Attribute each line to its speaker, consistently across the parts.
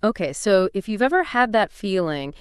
Speaker 1: Okay, so if you've ever had that feeling,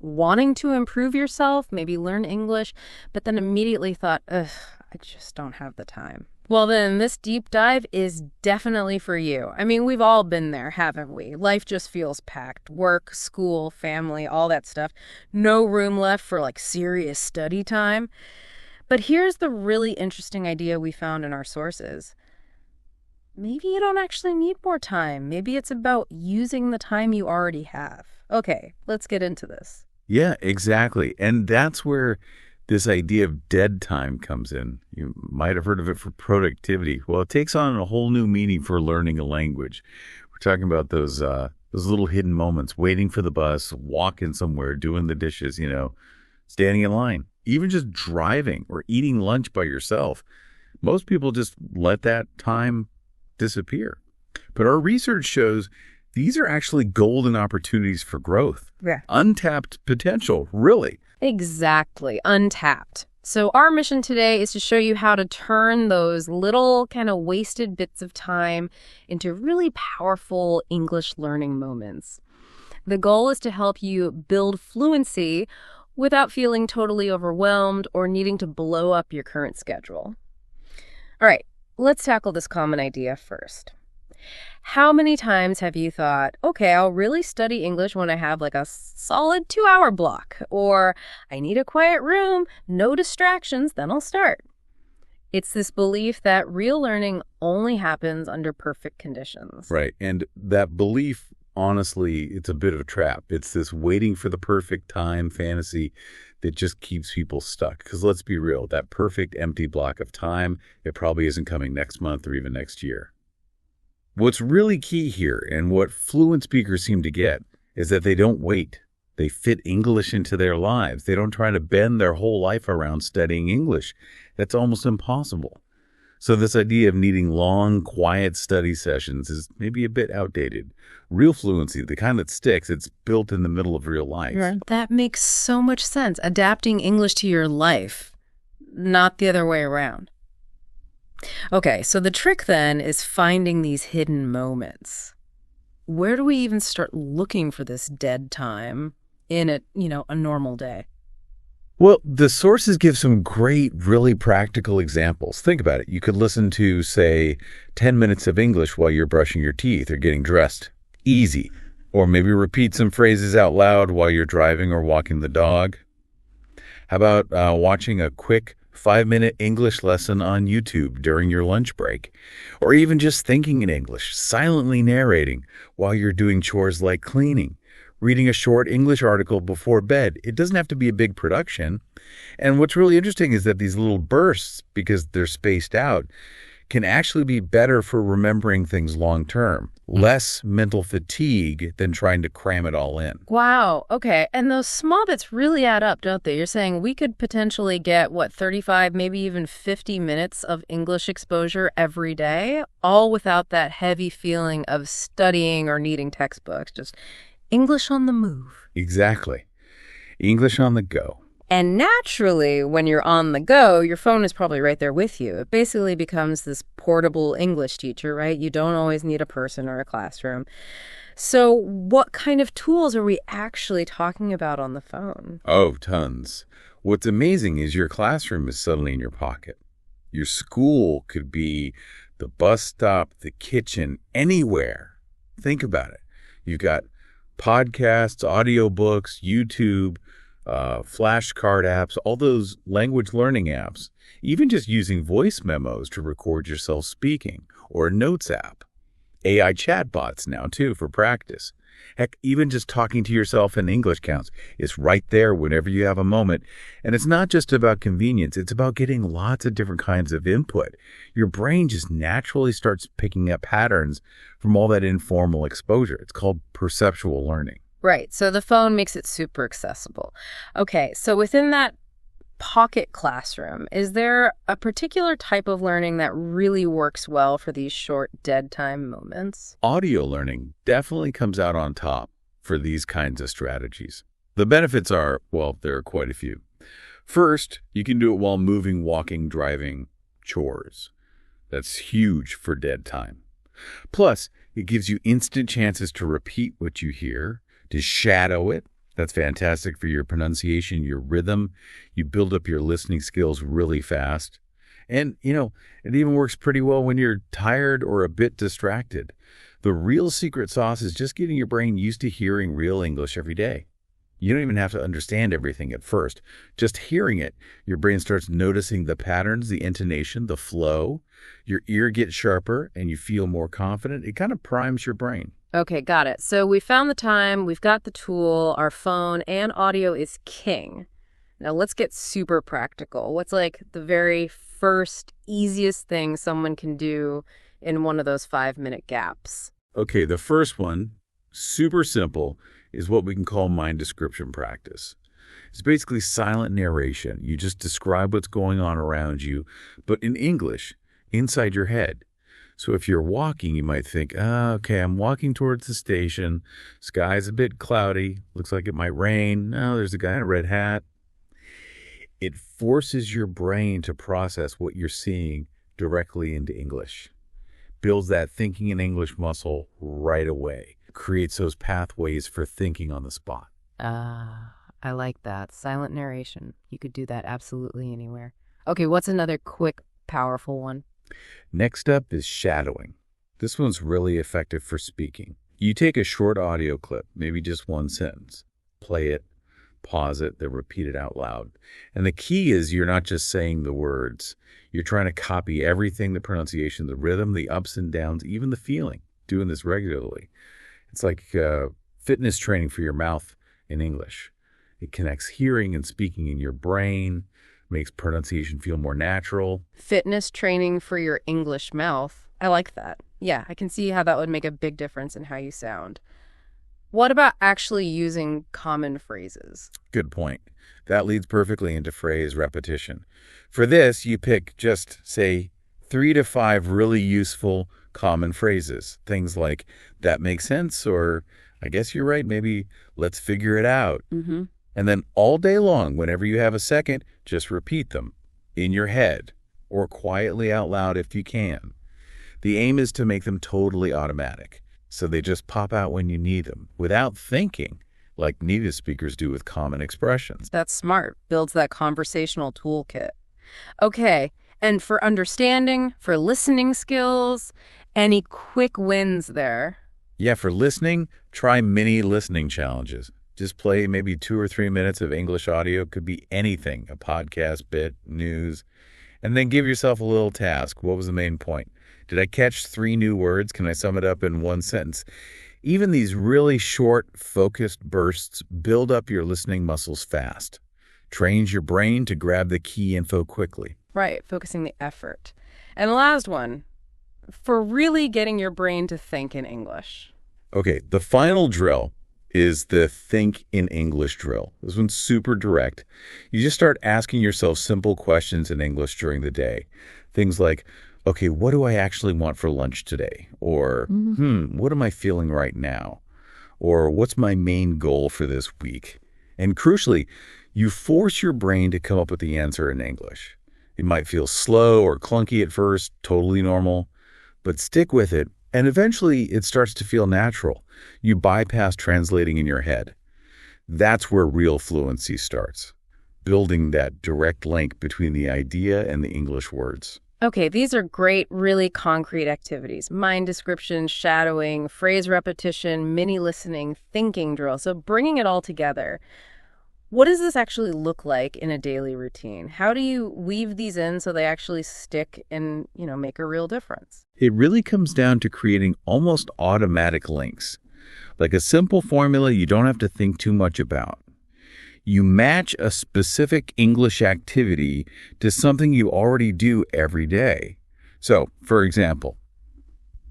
Speaker 1: wanting to improve yourself, maybe learn English, but then immediately thought, ugh, I just don't have the time. Well, then this deep dive is definitely for you. I mean, we've all been there, haven't we? Life just feels packed. Work, school, family, all that stuff. No room left for serious study time. But here's the really interesting idea we found in our sources. Maybe you don't actually need more time. Maybe it's about using the time you already have. Okay, let's get into this.
Speaker 2: Yeah, exactly. And that's where this idea of dead time comes in. You might have heard of it for productivity. Well, it takes on a whole new meaning for learning a language. We're talking about those little hidden moments, waiting for the bus, walking somewhere, doing the dishes, standing in line, even just driving or eating lunch by yourself. Most people just let that time disappear. But our research shows these are actually golden opportunities for growth.
Speaker 1: Yeah.
Speaker 2: Untapped potential, really.
Speaker 1: Exactly, untapped. So our mission today is to show you how to turn those little kind of wasted bits of time into really powerful English learning moments. The goal is to help you build fluency without feeling totally overwhelmed or needing to blow up your current schedule. All right, let's tackle this common idea first. How many times have you thought, okay, I'll really study English when I have a solid 2-hour block, or I need a quiet room, no distractions, then I'll start. It's this belief that real learning only happens under perfect conditions.
Speaker 2: Right. And that belief, honestly, it's a bit of a trap. It's this waiting for the perfect time fantasy that just keeps people stuck. Because let's be real, that perfect empty block of time, it probably isn't coming next month or even next year. What's really key here, and what fluent speakers seem to get, is that they don't wait. They fit English into their lives. They don't try to bend their whole life around studying English. That's almost impossible. So this idea of needing long, quiet study sessions is maybe a bit outdated. Real fluency, the kind that sticks, it's built in the middle of real life.
Speaker 1: Right. That makes so much sense. Adapting English to your life, not the other way around. Okay, so the trick then is finding these hidden moments. Where do we even start looking for this dead time in a normal day?
Speaker 2: Well, the sources give some great, really practical examples. Think about it. You could listen to, say, 10 minutes of English while you're brushing your teeth or getting dressed. Easy. Or maybe repeat some phrases out loud while you're driving or walking the dog. How about watching a quick 5-minute English lesson on YouTube during your lunch break? Or even just thinking in English, silently narrating while you're doing chores like cleaning. Reading a short English article before bed. It doesn't have to be a big production. And what's really interesting is that these little bursts, because they're spaced out, can actually be better for remembering things long term. Less mental fatigue than trying to cram it all in.
Speaker 1: Wow. Okay. And those small bits really add up, don't they? You're saying we could potentially get, 35, maybe even 50 minutes of English exposure every day, all without that heavy feeling of studying or needing textbooks. Just English on the move.
Speaker 2: Exactly. English on the go.
Speaker 1: And naturally, when you're on the go, your phone is probably right there with you. It basically becomes this portable English teacher, right? You don't always need a person or a classroom. So what kind of tools are we actually talking about on the phone?
Speaker 2: Oh, tons. What's amazing is your classroom is suddenly in your pocket. Your school could be the bus stop, the kitchen, anywhere. Think about it. You've got podcasts, audiobooks, YouTube, flashcard apps, all those language learning apps, even just using voice memos to record yourself speaking, or a notes app. AI chatbots now, too, for practice. Heck, even just talking to yourself in English counts. It's right there whenever you have a moment. And it's not just about convenience. It's about getting lots of different kinds of input. Your brain just naturally starts picking up patterns from all that informal exposure. It's called perceptual learning.
Speaker 1: Right. So the phone makes it super accessible. Okay. So within that pocket classroom, is there a particular type of learning that really works well for these short dead time moments?
Speaker 2: Audio learning definitely comes out on top for these kinds of strategies. The benefits are, well, there are quite a few. First, you can do it while moving, walking, driving, chores. That's huge for dead time. Plus, It gives you instant chances to repeat what you hear, to shadow it. That's fantastic for your pronunciation, your rhythm. You build up your listening skills really fast. And, it even works pretty well when you're tired or a bit distracted. The real secret sauce is just getting your brain used to hearing real English every day. You don't even have to understand everything at first. Just hearing it, your brain starts noticing the patterns, the intonation, the flow. Your ear gets sharper and you feel more confident. It kind of primes your brain.
Speaker 1: Okay, got it. So we found the time, we've got the tool, our phone, and audio is king. Now let's get super practical. What's like the very first, easiest thing someone can do in one of those 5-minute gaps?
Speaker 2: Okay, the first one, super simple, is what we can call mind description practice. It's basically silent narration. You just describe what's going on around you, but in English, inside your head. So if you're walking, you might think, okay, I'm walking towards the station. Sky's a bit cloudy. Looks like it might rain. Oh, there's a guy in a red hat. It forces your brain to process what you're seeing directly into English. Builds that thinking in English muscle right away. Creates those pathways for thinking on the spot.
Speaker 1: I like that. Silent narration. You could do that absolutely anywhere. Okay, what's another quick, powerful one?
Speaker 2: Next up is shadowing. This one's really effective for speaking. You take a short audio clip, maybe just one sentence, play it, pause it, then repeat it out loud. And the key is you're not just saying the words. You're trying to copy everything, the pronunciation, the rhythm, the ups and downs, even the feeling, doing this regularly. It's like fitness training for your mouth in English. It connects hearing and speaking in your brain, makes pronunciation feel more natural.
Speaker 1: Fitness training for your English mouth. I like that. Yeah, I can see how that would make a big difference in how you sound. What about actually using common phrases?
Speaker 2: Good point. That leads perfectly into phrase repetition. For this, you pick just, say, 3 to 5 really useful common phrases. Things like, that makes sense, or I guess you're right, maybe let's figure it out.
Speaker 1: Mm-hmm.
Speaker 2: And then all day long, whenever you have a second, just repeat them in your head or quietly out loud if you can. The aim is to make them totally automatic, so they just pop out when you need them without thinking, like native speakers do with common expressions.
Speaker 1: That's smart. Builds that conversational toolkit. Okay, and for understanding, for listening skills, any quick wins there?
Speaker 2: Yeah, for listening, try mini listening challenges. Just play maybe 2 or 3 minutes of English audio. Could be anything, a podcast, bit, news. And then give yourself a little task. What was the main point? Did I catch 3 new words? Can I sum it up in one sentence? Even these really short, focused bursts build up your listening muscles fast. Trains your brain to grab the key info quickly.
Speaker 1: Right, focusing the effort. And the last one, for really getting your brain to think in English.
Speaker 2: Okay, the final drill is the think in English drill. This one's super direct. You just start asking yourself simple questions in English during the day. Things like, okay, what do I actually want for lunch today? Or, what am I feeling right now? Or what's my main goal for this week? And crucially, you force your brain to come up with the answer in English. It might feel slow or clunky at first, totally normal, but stick with it. And eventually, it starts to feel natural. You bypass translating in your head. That's where real fluency starts, building that direct link between the idea and the English words.
Speaker 1: Okay, these are great, really concrete activities. Mind description, shadowing, phrase repetition, mini listening, thinking drill. So bringing it all together. What does this actually look like in a daily routine? How do you weave these in so they actually stick and, make a real difference?
Speaker 2: It really comes down to creating almost automatic links. Like a simple formula you don't have to think too much about. You match a specific English activity to something you already do every day. So, for example,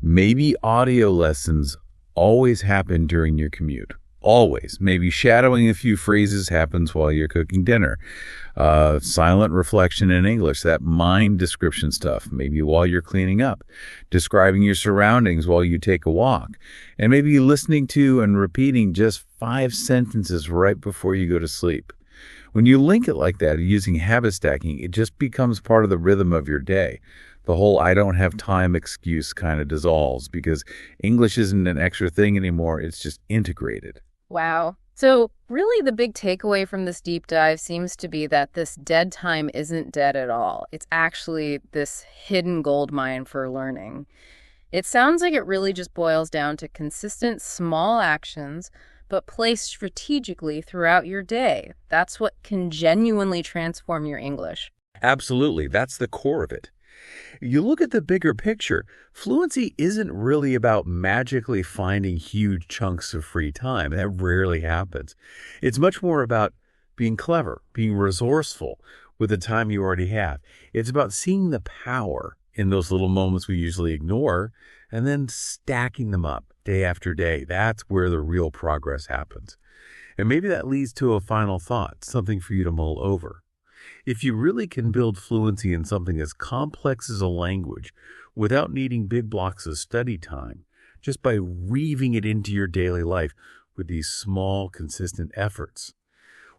Speaker 2: maybe audio lessons always happen during your commute. Always. Maybe shadowing a few phrases happens while you're cooking dinner. Silent reflection in English, that mind description stuff, maybe while you're cleaning up. Describing your surroundings while you take a walk. And maybe listening to and repeating just 5 sentences right before you go to sleep. When you link it like that using habit stacking, it just becomes part of the rhythm of your day. The whole "I don't have time" excuse kind of dissolves because English isn't an extra thing anymore, it's just integrated.
Speaker 1: Wow. So, really, the big takeaway from this deep dive seems to be that this dead time isn't dead at all. It's actually this hidden gold mine for learning. It sounds like it really just boils down to consistent small actions, but placed strategically throughout your day. That's what can genuinely transform your English.
Speaker 2: Absolutely, that's the core of it. You look at the bigger picture, fluency isn't really about magically finding huge chunks of free time. That rarely happens. It's much more about being clever, being resourceful with the time you already have. It's about seeing the power in those little moments we usually ignore and then stacking them up day after day. That's where the real progress happens. And maybe that leads to a final thought, something for you to mull over. If you really can build fluency in something as complex as a language without needing big blocks of study time, just by weaving it into your daily life with these small, consistent efforts,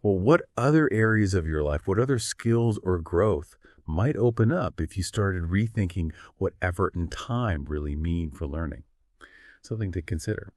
Speaker 2: well, what other areas of your life, what other skills or growth might open up if you started rethinking what effort and time really mean for learning? Something to consider.